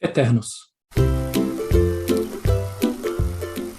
Eternos.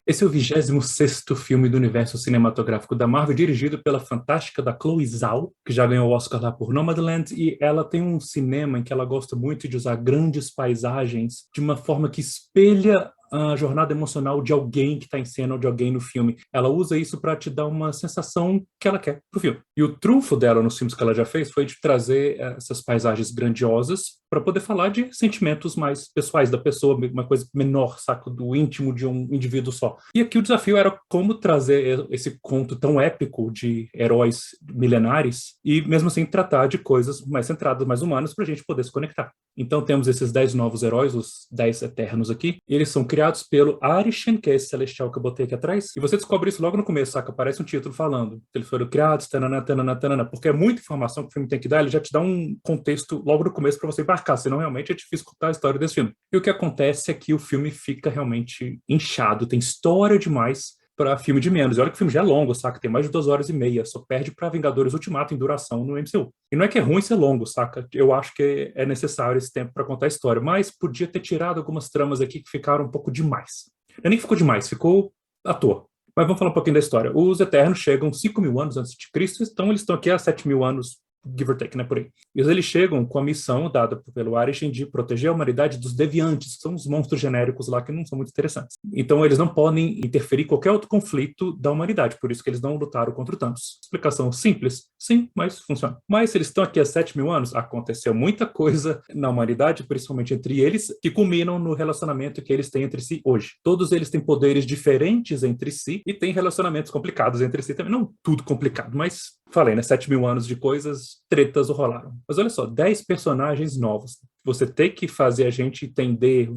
Esse é o 26º filme do universo cinematográfico da Marvel, dirigido pela fantástica da Chloe Zhao, que já ganhou o Oscar lá por Nomadland, e ela tem um cinema em que ela gosta muito de usar grandes paisagens de uma forma que espelha a jornada emocional de alguém que está em cena ou de alguém no filme. Ela usa isso para te dar uma sensação que ela quer pro filme. E o trunfo dela nos filmes que ela já fez foi de trazer essas paisagens grandiosas para poder falar de sentimentos mais pessoais da pessoa, uma coisa menor, saco, do íntimo de um indivíduo só. E aqui o desafio era como trazer esse conto tão épico de heróis milenares e mesmo assim tratar de coisas mais centradas, mais humanas, para a gente poder se conectar. Então temos esses 10 novos heróis, os 10 Eternos aqui, e eles são criados pelo Arishem, que é esse celestial que eu botei aqui atrás, e você descobre isso logo no começo, saca? Aparece um título falando, eles foram criados, tanana, tanana, tanana, porque é muita informação que o filme tem que dar, ele já te dá um contexto logo no começo para você embarcar, senão realmente é difícil contar a história desse filme. E o que acontece é que o filme fica realmente inchado, tem história demais para filme de menos. E olha que o filme já é longo, saca? Tem mais de 2 horas e meia. Só perde para Vingadores Ultimato em duração no MCU. E não é que é ruim ser longo, saca? Eu acho que é necessário esse tempo para contar a história. Mas podia ter tirado algumas tramas aqui que ficaram um pouco demais. Não é nem que ficou demais, ficou à toa. Mas vamos falar um pouquinho da história. Os Eternos chegam 5.000 anos antes de Cristo, então eles estão aqui há 7.000 anos, give or take, né, por aí. E eles chegam com a missão dada pelo Arishem de proteger a humanidade dos deviantes, que são os monstros genéricos lá que não são muito interessantes. Então eles não podem interferir em qualquer outro conflito da humanidade, por isso que eles não lutaram contra o Thanos. Explicação simples? Sim, mas funciona. Mas se eles estão aqui há 7.000 anos, aconteceu muita coisa na humanidade, principalmente entre eles, que culminam no relacionamento que eles têm entre si hoje. Todos eles têm poderes diferentes entre si e têm relacionamentos complicados entre si também. Não tudo complicado, mas falei, né? 7.000 anos de coisas, tretas rolaram. Mas olha só, 10 personagens novos. Você tem que fazer a gente entender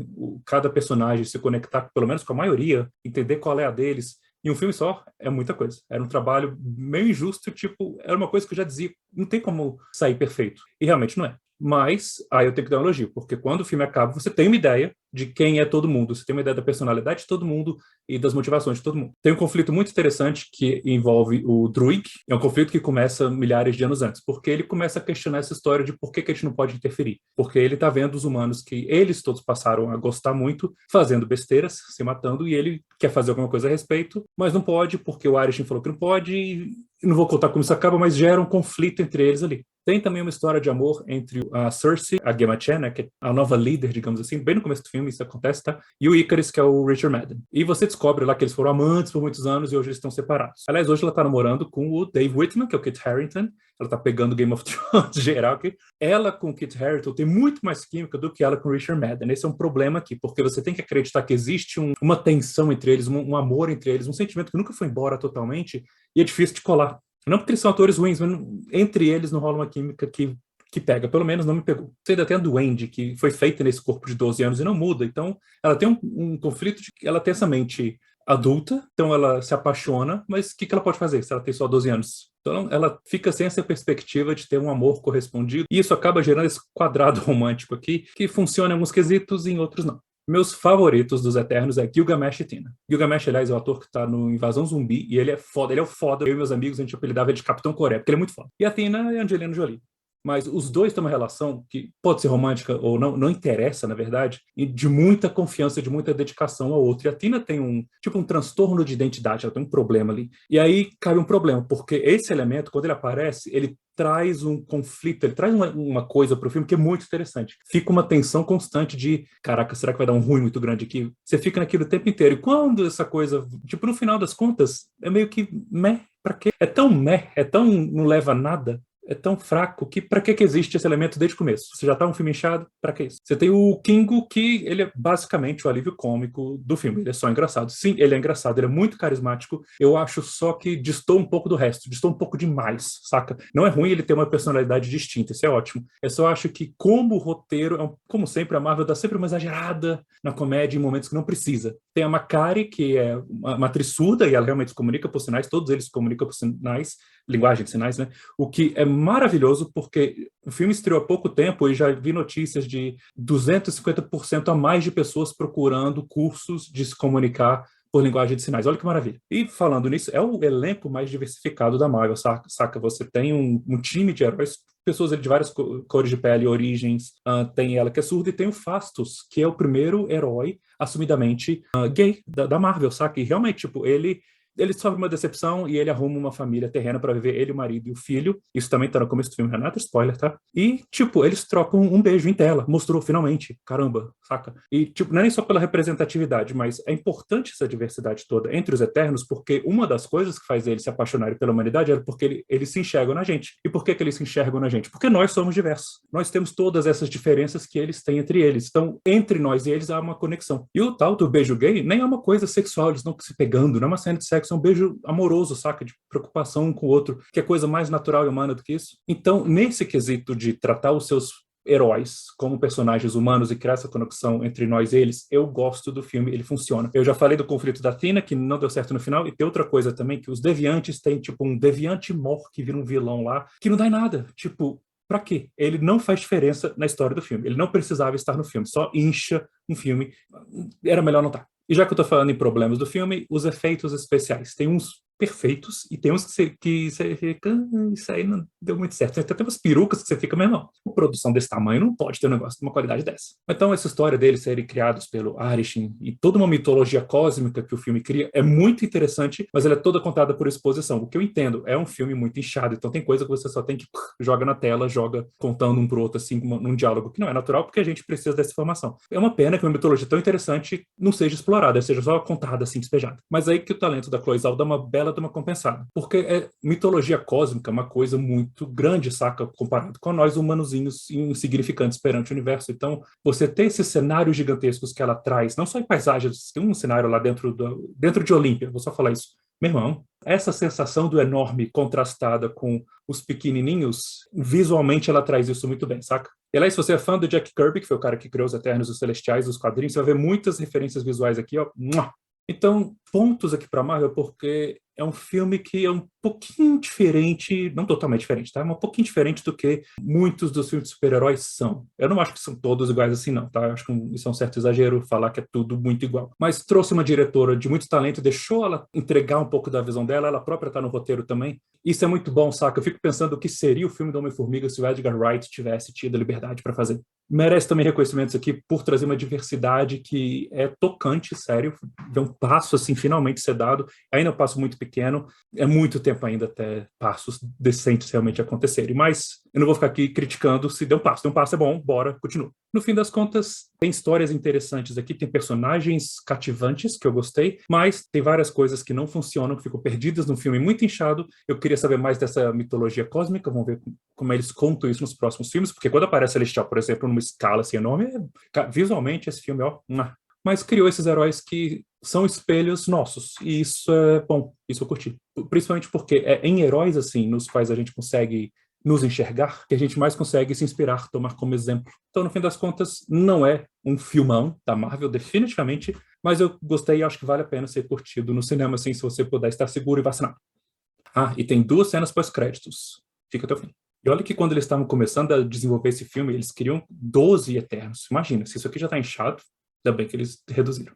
cada personagem, se conectar pelo menos com a maioria, entender qual é a deles. E um filme só é muita coisa. Era um trabalho meio injusto, tipo, era uma coisa que eu já dizia, não tem como sair perfeito. E realmente não é. Mas aí eu tenho que dar um elogio, porque quando o filme acaba, você tem uma ideia de quem é todo mundo, você tem uma ideia da personalidade de todo mundo e das motivações de todo mundo. Tem um conflito muito interessante que envolve o Druig, é um conflito que começa milhares de anos antes, porque ele começa a questionar essa história de por que a gente não pode interferir, porque ele está vendo os humanos que eles todos passaram a gostar muito, fazendo besteiras, se matando, e ele quer fazer alguma coisa a respeito, mas não pode, porque o Arishem falou que não pode, e não vou contar como isso acaba, mas gera um conflito entre eles ali. Tem também uma história de amor entre a Cersei, a Gemma Chan, né, que é a nova líder, digamos assim, bem no começo do filme isso acontece, tá? E o Icarus, que é o Richard Madden. E você descobre lá que eles foram amantes por muitos anos e hoje eles estão separados. Aliás, hoje ela tá namorando com o Dave Whitman, que é o Kit Harington. Ela tá pegando Game of Thrones geral aqui. Ela com o Kit Harington tem muito mais química do que ela com o Richard Madden. Esse é um problema aqui, porque você tem que acreditar que existe uma tensão entre eles, um amor entre eles, um sentimento que nunca foi embora totalmente, e é difícil de colar. Não porque eles são atores ruins, mas entre eles não rola uma química que pega, pelo menos não me pegou. Você ainda tem a Duende, que foi feita nesse corpo de 12 anos e não muda, então ela tem um conflito de que ela tem essa mente adulta, então ela se apaixona, mas o que ela pode fazer se ela tem só 12 anos? Então ela fica sem essa perspectiva de ter um amor correspondido, e isso acaba gerando esse quadrado romântico aqui, que funciona em alguns quesitos e em outros não. Meus favoritos dos Eternos é Gilgamesh e Tina. Gilgamesh, aliás, é o ator que tá no Invasão Zumbi, e ele é foda, ele é o foda. Eu e meus amigos, a gente apelidava ele de Capitão Coreia, porque ele é muito foda. E a Tina é a Angelina Jolie. Mas os dois têm uma relação que pode ser romântica ou não, não interessa, na verdade, e de muita confiança, de muita dedicação ao outro. E a Tina tem um transtorno de identidade, ela tem um problema ali. E aí cabe um problema, porque esse elemento, quando ele aparece, ele traz um conflito, ele traz uma coisa para o filme que é muito interessante. Fica uma tensão constante de, caraca, será que vai dar um ruim muito grande aqui? Você fica naquilo o tempo inteiro. E quando essa coisa, tipo, no final das contas, é meio que meh, pra quê? É tão meh, é tão não leva a nada, é tão fraco que para que existe esse elemento desde o começo? Você já tá um filme inchado, para que isso? Você tem o Kingo, que ele é basicamente o alívio cômico do filme, ele é só engraçado. Sim, ele é engraçado, ele é muito carismático, eu acho só que distou um pouco do resto, distou um pouco demais, saca? Não é ruim ele ter uma personalidade distinta, isso é ótimo. Eu só acho que como roteiro, como sempre, a Marvel dá sempre uma exagerada na comédia em momentos que não precisa. Tem a Makkari, que é uma atriz surda, e ela realmente se comunica por sinais, todos eles se comunicam por sinais, linguagem de sinais, né? O que é maravilhoso, porque o filme estreou há pouco tempo e já vi notícias de 250% a mais de pessoas procurando cursos de se comunicar por linguagem de sinais. Olha que maravilha. E falando nisso, é o elenco mais diversificado da Marvel, saca? Você tem um time de heróis pessoas de várias cores de pele e origens. Tem ela que é surda e tem o Fastos, que é o primeiro herói assumidamente gay da Marvel, saca? E realmente, tipo, ele sofre uma decepção e ele arruma uma família terrena para viver, ele, o marido e o filho. Isso também tá no começo do filme, Renato, spoiler, tá? E, tipo, eles trocam um beijo em tela. Mostrou finalmente. Caramba, saca? E, tipo, não é nem só pela representatividade, mas é importante essa diversidade toda entre os Eternos, porque uma das coisas que faz eles se apaixonarem pela humanidade é porque eles se enxergam na gente. E por que eles se enxergam na gente? Porque nós somos diversos. Nós temos todas essas diferenças que eles têm entre eles. Então, entre nós e eles há uma conexão. E o tal do beijo gay nem é uma coisa sexual, eles não se pegando, não é uma cena de sexo, é um beijo amoroso, saca? De preocupação um com o outro, que é coisa mais natural e humana do que isso. Então, nesse quesito de tratar os seus heróis como personagens humanos e criar essa conexão entre nós e eles, eu gosto do filme, ele funciona. Eu já falei do conflito da Tina, que não deu certo no final, e tem outra coisa também, que os deviantes têm, tipo, um deviante mor que vira um vilão lá, que não dá em nada. Tipo, pra quê? Ele não faz diferença na história do filme. Ele não precisava estar no filme, só incha um filme. Era melhor não estar. E já que eu tô falando em problemas do filme, os efeitos especiais. Tem uns perfeitos e tem uns que você fica, isso aí não deu muito certo. Tem umas perucas que você fica, meu irmão, uma produção desse tamanho não pode ter um negócio de uma qualidade dessa. Então, essa história deles serem criados pelo Arishin e toda uma mitologia cósmica que o filme cria é muito interessante, mas ela é toda contada por exposição. O que eu entendo, é um filme muito inchado, então tem coisa que você só tem que joga na tela, joga contando um pro outro, assim, num diálogo que não é natural, porque a gente precisa dessa informação. É uma pena que uma mitologia tão interessante não seja explorada, seja só contada, assim, despejada. Mas aí que o talento da Chloe Zhao dá uma bela de uma compensada. Porque mitologia cósmica é uma coisa muito grande, saca? Comparado com nós, humanozinhos insignificantes perante o universo. Então, você ter esses cenários gigantescos que ela traz, não só em paisagens, tem um cenário lá dentro de Olímpia, vou só falar isso. Meu irmão, essa sensação do enorme contrastada com os pequenininhos, visualmente ela traz isso muito bem, saca? E aliás, se você é fã do Jack Kirby, que foi o cara que criou os Eternos, os Celestiais, os quadrinhos, você vai ver muitas referências visuais aqui, ó. Então, pontos aqui para Marvel, porque é um filme que é um pouquinho diferente, não totalmente diferente, tá? Mas um pouquinho diferente do que muitos dos filmes de super-heróis são. Eu não acho que são todos iguais assim, não, tá? Eu acho que isso é um certo exagero falar que é tudo muito igual. Mas trouxe uma diretora de muito talento, deixou ela entregar um pouco da visão dela, ela própria tá no roteiro também. Isso é muito bom, saca? Eu fico pensando o que seria o filme do Homem-Formiga se o Edgar Wright tivesse tido a liberdade para fazer. Merece também reconhecimentos aqui por trazer uma diversidade que é tocante, sério. Ver um passo, assim, finalmente ser dado. Ainda é um passo muito pequeno. É muito tempo ainda até passos decentes realmente acontecerem. Mas eu não vou ficar aqui criticando se deu um passo. Deu um passo é bom, bora, continua. No fim das contas, tem histórias interessantes aqui, tem personagens cativantes que eu gostei, mas tem várias coisas que não funcionam, que ficam perdidas num filme muito inchado. Eu queria saber mais dessa mitologia cósmica, vamos ver como eles contam isso nos próximos filmes, porque quando aparece Celestial, por exemplo, numa escala assim enorme, visualmente esse filme, ó, mas criou esses heróis que são espelhos nossos, e isso é bom, isso eu curti. Principalmente porque é em heróis assim, nos quais a gente consegue nos enxergar, que a gente mais consegue se inspirar, tomar como exemplo. Então, no fim das contas, não é um filmão da Marvel, definitivamente, mas eu gostei e acho que vale a pena ser curtido no cinema, assim, se você puder estar seguro e vacinado. Ah, e tem 2 cenas pós-créditos. Fica até o fim. E olha que quando eles estavam começando a desenvolver esse filme, eles queriam 12 Eternos. Imagina, se isso aqui já tá inchado, ainda bem que eles reduziram.